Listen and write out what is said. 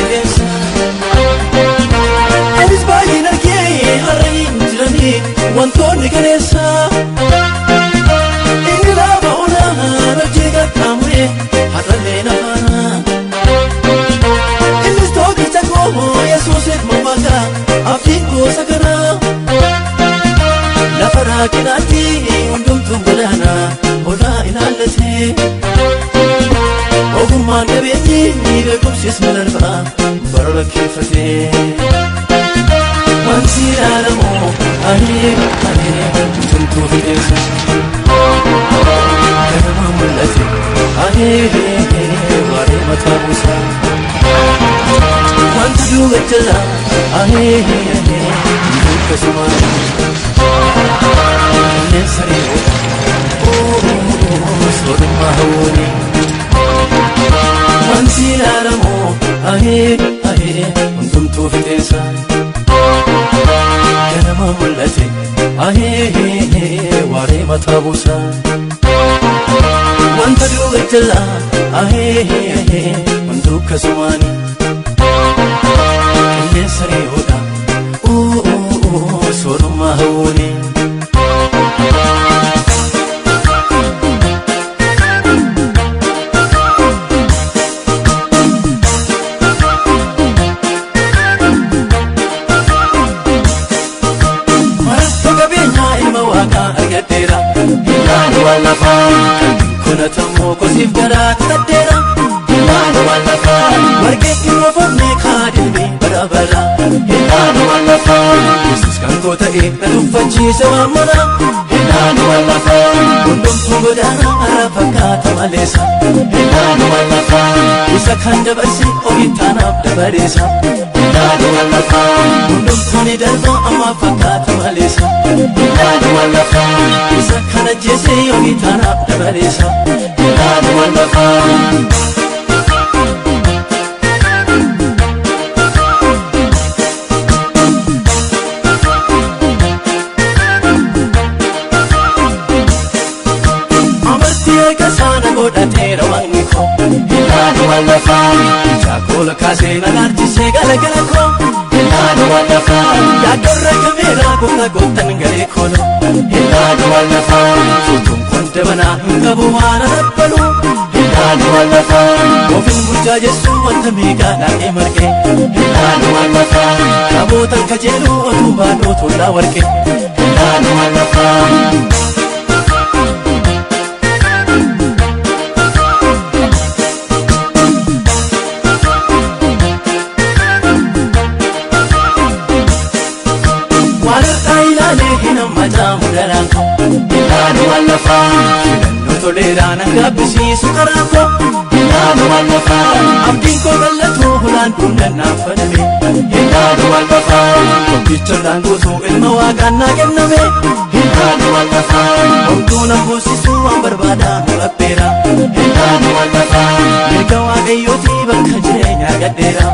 fidensa anis baay'een argee harreen jiranii wantoonni ganeessa inni lafa onaan hojii qaqqaamure har'allee nafaana innis tokkicha koo Yesuusiif mammaaka abdiin gosa kanaa lafa raakinaatti hundumtuun galaana olaa ilaallatee ogummaan qabeenyi beekumsis malarfaa bara lakkeeffatee wanti ilaalamoo anee hundumtuu fideessa ganama mul'ate anee waaree mataa buusaa wanti duuba jala anee dukkasumaa qilleensa ree'oodha soodummaa hawwoonii wanti ilaalamoo ahee hundumtuu fideessa ganama mul'ate ahee waaree mataa buusaa wanta duuba jala ahee hunduu akkasumaani qilleensa ree'oodha soodummaa hawwoonii kunatamoo kosiif garaa taddeera ilaanu waan lafaa warqee irroofamne kaadilmi barabara ilaanu waan lafaa Yesuus kan koo ta'e na tuffachiise waan mana ilaanu waan lafaa hundumtuu godaana har'a fakkaata maleessa ilaanu waan lafaa isa kan dabarsi ofittaanaaf dabareessa ilaanu waan lafaa hundumtuu ni darba amma fakkaata maleessa ilaanu waan lafaa isa kan ajjeese ofittaanaaf dabareessa ilaanu waan lafaa godhateera wanni koo ilaanu waan lafaa chaakola kaasee na laalchisee galagala koo ilaanu waan lafaa yaadorra kameeraa goota gootan garee koolo ilaanu waan lafaa fuutuun konte banaa hin qabu waan arabbalu ilaanu waan lafaa ofiin bulchaa jessuu wanta meeqaa dhaaqee marqee ilaanu waan lafaa qabootan kajeeluu otuu baadhoo tollaa warqee ilaanu waan lafaa ilaanu waan lafaa filannoo toleeraan gabbisiisu karaa koo ilaanu waan lafaa abdiin koo gallatoo hulaan duundannaan fadhame ilaanu waan lafaa tokkicharraan guutuu ilma waaqaan naa kenname ilaanu waan lafaa homtuu na boosisuu waan barbaadaa nu qabbeera ilaanu waan lafaa mirga waaqayyootii bakka jireenyaa gadheera